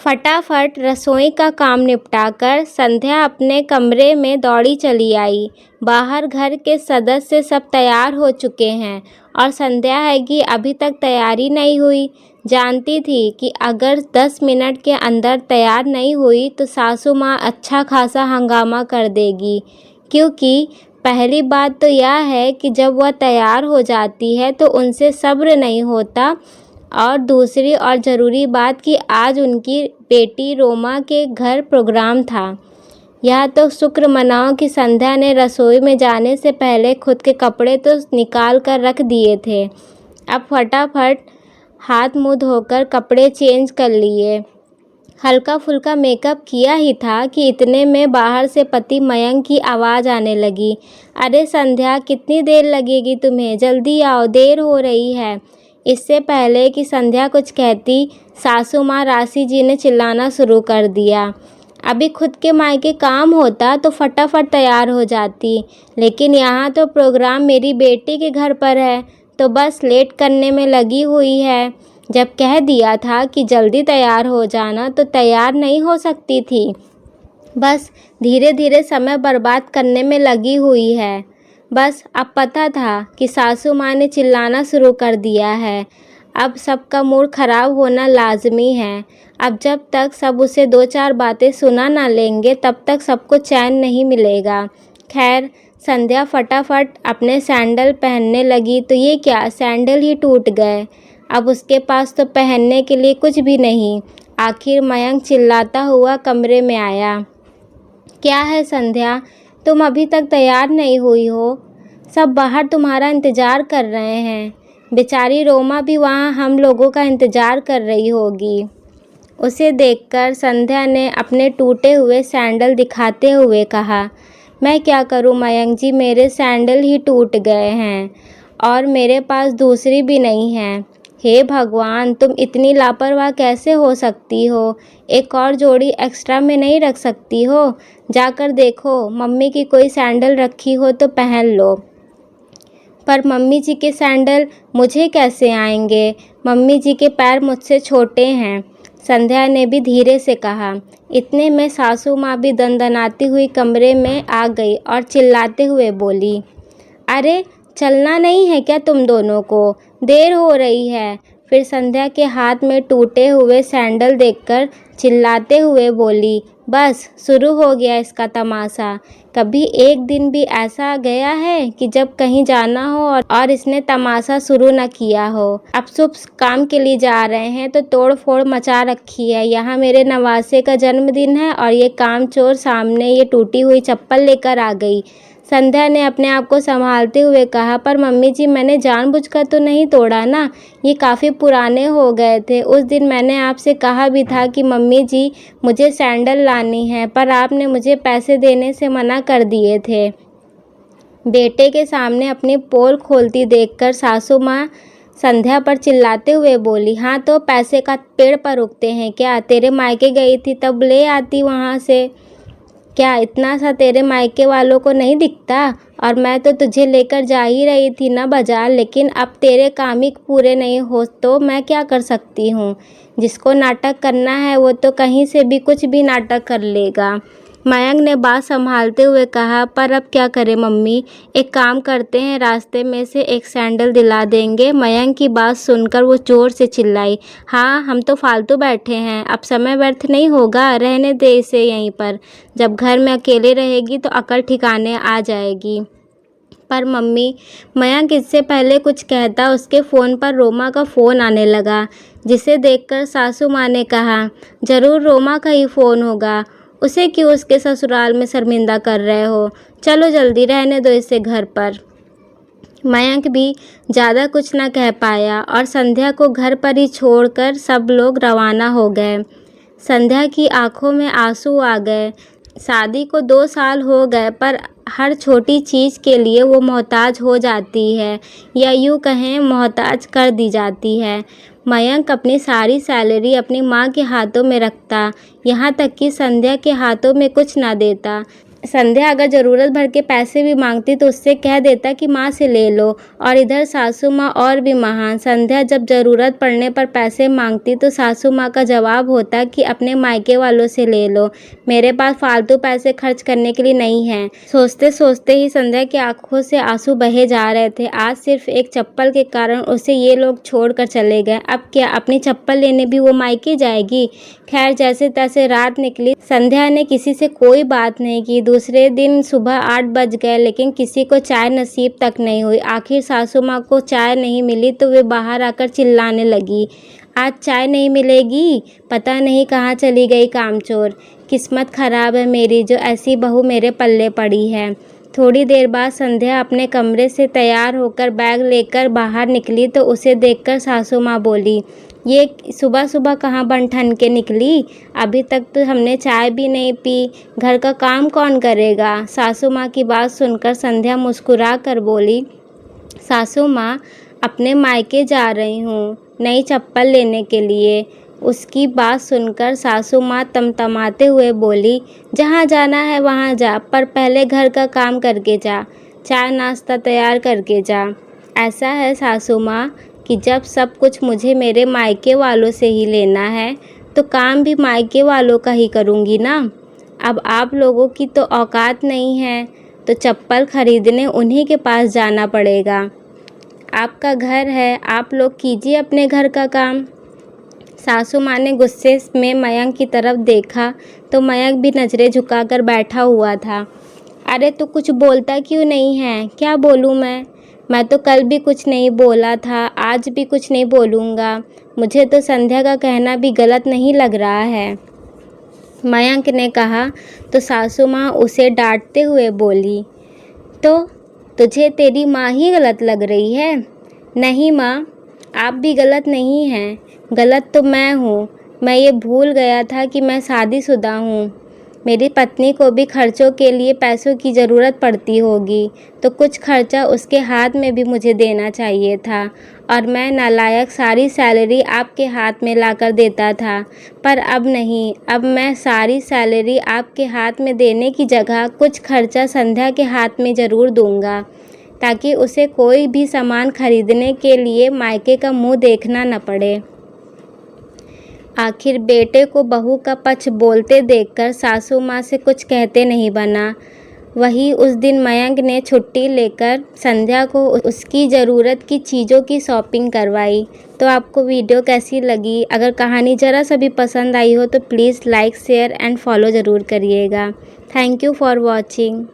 फटाफट रसोई का काम निपटाकर संध्या अपने कमरे में दौड़ी चली आई। बाहर घर के सदस्य सब तैयार हो चुके हैं और संध्या है कि अभी तक तैयारी नहीं हुई। जानती थी कि अगर 10 मिनट के अंदर तैयार नहीं हुई तो सासू माँ अच्छा खासा हंगामा कर देगी, क्योंकि पहली बात तो यह है कि जब वह तैयार हो जाती है तो उनसे सब्र नहीं होता, और दूसरी और ज़रूरी बात कि आज उनकी बेटी रोमा के घर प्रोग्राम था। यह तो शुक्र मनाओ कि संध्या ने रसोई में जाने से पहले खुद के कपड़े तो निकाल कर रख दिए थे। अब फटाफट हाथ मुँह धोकर कपड़े चेंज कर लिए। हल्का फुल्का मेकअप किया ही था कि इतने में बाहर से पति मयंक की आवाज़ आने लगी। अरे संध्या, कितनी देर लगेगी तुम्हें? जल्दी आओ, देर हो रही है। इससे पहले कि संध्या कुछ कहती, सासू माँ राशि जी ने चिल्लाना शुरू कर दिया। अभी खुद के मायके काम होता तो फटाफट तैयार हो जाती, लेकिन यहाँ तो प्रोग्राम मेरी बेटी के घर पर है, तो बस लेट करने में लगी हुई है। जब कह दिया था कि जल्दी तैयार हो जाना तो तैयार नहीं हो सकती थी। बस धीरे धीरे समय बर्बाद करने में लगी हुई है। बस अब पता था कि सासू माँ ने चिल्लाना शुरू कर दिया है। अब सबका मूड खराब होना लाजमी है। अब जब तक सब उसे 2-4 बातें सुना ना लेंगे तब तक सबको चैन नहीं मिलेगा। खैर, संध्या फटाफट अपने सैंडल पहनने लगी तो ये क्या, सैंडल ही टूट गए। अब उसके पास तो पहनने के लिए कुछ भी नहीं। आखिर मयंक चिल्लाता हुआ कमरे में आया। क्या है संध्या, तुम अभी तक तैयार नहीं हुई हो? सब बाहर तुम्हारा इंतज़ार कर रहे हैं। बेचारी रोमा भी वहाँ हम लोगों का इंतज़ार कर रही होगी। उसे देखकर संध्या ने अपने टूटे हुए सैंडल दिखाते हुए कहा, मैं क्या करूँ मयंक जी, मेरे सैंडल ही टूट गए हैं और मेरे पास दूसरी भी नहीं है। हे भगवान, तुम इतनी लापरवाह कैसे हो सकती हो? एक और जोड़ी एक्स्ट्रा में नहीं रख सकती हो? जाकर देखो, मम्मी की कोई सैंडल रखी हो तो पहन लो। पर मम्मी जी के सैंडल मुझे कैसे आएंगे? मम्मी जी के पैर मुझसे छोटे हैं, संध्या ने भी धीरे से कहा। इतने में सासू माँ भी दनदनाती हुई कमरे में आ गई और चिल्लाते हुए बोली, अरे चलना नहीं है क्या तुम दोनों को? देर हो रही है। फिर संध्या के हाथ में टूटे हुए सैंडल देखकर चिल्लाते हुए बोली, बस शुरू हो गया इसका तमाशा। कभी एक दिन भी ऐसा गया है कि जब कहीं जाना हो और इसने तमाशा शुरू न किया हो। अब शुभ काम के लिए जा रहे हैं तो तोड़ फोड़ मचा रखी है। यहाँ मेरे नवासे का जन्मदिन है और ये कामचोर सामने ये टूटी हुई चप्पल लेकर आ गई। संध्या ने अपने आप को संभालते हुए कहा, पर मम्मी जी, मैंने जानबूझकर तो नहीं तोड़ा ना, ये काफ़ी पुराने हो गए थे। उस दिन मैंने आपसे कहा भी था कि मम्मी जी मुझे सैंडल लानी है, पर आपने मुझे पैसे देने से मना कर दिए थे। बेटे के सामने अपनी पोल खोलती देखकर सासू माँ संध्या पर चिल्लाते हुए बोली, हाँ तो पैसे का पेड़ पर उगते हैं क्या? तेरे मायके गई थी तब ले आती वहाँ से। क्या इतना सा तेरे मायके वालों को नहीं दिखता? और मैं तो तुझे लेकर जा ही रही थी ना बाजार, लेकिन अब तेरे काम ही पूरे नहीं हो तो मैं क्या कर सकती हूँ। जिसको नाटक करना है वो तो कहीं से भी कुछ भी नाटक कर लेगा। मयंक ने बात संभालते हुए कहा, पर अब क्या करें मम्मी, एक काम करते हैं, रास्ते में से एक सैंडल दिला देंगे। मयंक की बात सुनकर वो जोर से चिल्लाई, हाँ हम तो फालतू बैठे हैं, अब समय व्यर्थ नहीं होगा, रहने दे इसे यहीं पर। जब घर में अकेले रहेगी तो अकल ठिकाने आ जाएगी। पर मम्मी, मयंक इससे पहले कुछ कहता उसके फ़ोन पर रोमा का फ़ोन आने लगा, जिसे देखकर सासू माँ ने कहा, ज़रूर रोमा का ही फ़ोन होगा, उसे क्यों उसके ससुराल में शर्मिंदा कर रहे हो? चलो जल्दी, रहने दो इसे घर पर। मयंक भी ज़्यादा कुछ न कह पाया और संध्या को घर पर ही छोड़कर सब लोग रवाना हो गए। संध्या की आंखों में आंसू आ गए। शादी को 2 साल हो गए, पर हर छोटी चीज़ के लिए वो मोहताज हो जाती है, या यूँ कहें मोहताज कर दी जाती है। मयंक अपनी सारी सैलरी अपनी माँ के हाथों में रखता, यहाँ तक कि संध्या के हाथों में कुछ ना देता। संध्या अगर ज़रूरत भर के पैसे भी मांगती तो उससे कह देता कि माँ से ले लो। और इधर सासू माँ और भी महान, संध्या जब ज़रूरत पड़ने पर पैसे मांगती तो सासू माँ का जवाब होता कि अपने मायके वालों से ले लो, मेरे पास फालतू पैसे खर्च करने के लिए नहीं है। सोचते सोचते ही संध्या की आंखों से आंसू बहे जा रहे थे। आज सिर्फ एक चप्पल के कारण उसे ये लोग छोड़ कर चले गए। अब क्या अपनी चप्पल लेने भी वो मायके जाएगी? खैर, जैसे तैसे रात निकली। संध्या ने किसी से कोई बात नहीं की। दूसरे दिन सुबह 8 बज गए, लेकिन किसी को चाय नसीब तक नहीं हुई। आखिर सासू माँ को चाय नहीं मिली तो वे बाहर आकर चिल्लाने लगी, आज चाय नहीं मिलेगी, पता नहीं कहाँ चली गई कामचोर। किस्मत खराब है मेरी जो ऐसी बहू मेरे पल्ले पड़ी है। थोड़ी देर बाद संध्या अपने कमरे से तैयार होकर बैग लेकर बाहर निकली तो उसे देखकर सासू माँ बोली, ये सुबह सुबह कहाँ बन ठन के निकली? अभी तक तो हमने चाय भी नहीं पी, घर का काम कौन करेगा? सासू माँ की बात सुनकर संध्या मुस्कुरा कर बोली, सासू माँ, अपने मायके जा रही हूँ नई चप्पल लेने के लिए। उसकी बात सुनकर सासू माँ तमतमाते हुए बोली, जहाँ जाना है वहाँ जा, पर पहले घर का काम करके जा, चाय नाश्ता तैयार करके जा। ऐसा है सासू माँ कि जब सब कुछ मुझे मेरे मायके वालों से ही लेना है तो काम भी मायके वालों का ही करूँगी ना। अब आप लोगों की तो औकात नहीं है तो चप्पल खरीदने उन्हीं के पास जाना पड़ेगा। आपका घर है, आप लोग कीजिए अपने घर का काम। सासू माँ ने गुस्से में मयंक की तरफ देखा तो मयंक भी नज़रें झुकाकर बैठा हुआ था। अरे तू कुछ बोलता क्यों नहीं है? क्या बोलूँ मैं तो कल भी कुछ नहीं बोला था, आज भी कुछ नहीं बोलूँगा। मुझे तो संध्या का कहना भी गलत नहीं लग रहा है, मयंक ने कहा। तो सासू माँ उसे डांटते हुए बोली, तो तुझे तेरी माँ ही गलत लग रही है? नहीं माँ, आप भी गलत नहीं हैं, गलत तो मैं हूँ। मैं ये भूल गया था कि मैं शादीशुदा हूँ। मेरी पत्नी को भी खर्चों के लिए पैसों की ज़रूरत पड़ती होगी, तो कुछ खर्चा उसके हाथ में भी मुझे देना चाहिए था। और मैं नालायक सारी सैलरी आपके हाथ में लाकर देता था, पर अब नहीं। अब मैं सारी सैलरी आपके हाथ में देने की जगह कुछ खर्चा संध्या के हाथ में ज़रूर दूँगा, ताकि उसे कोई भी सामान खरीदने के लिए मायके का मुँह देखना न पड़े। आखिर बेटे को बहू का पक्ष बोलते देखकर सासू माँ से कुछ कहते नहीं बना। वही उस दिन मयंक ने छुट्टी लेकर संध्या को उसकी ज़रूरत की चीज़ों की शॉपिंग करवाई। तो आपको वीडियो कैसी लगी? अगर कहानी ज़रा सा भी पसंद आई हो तो please like, share and follow ज़रूर करिएगा। Thank you for watching.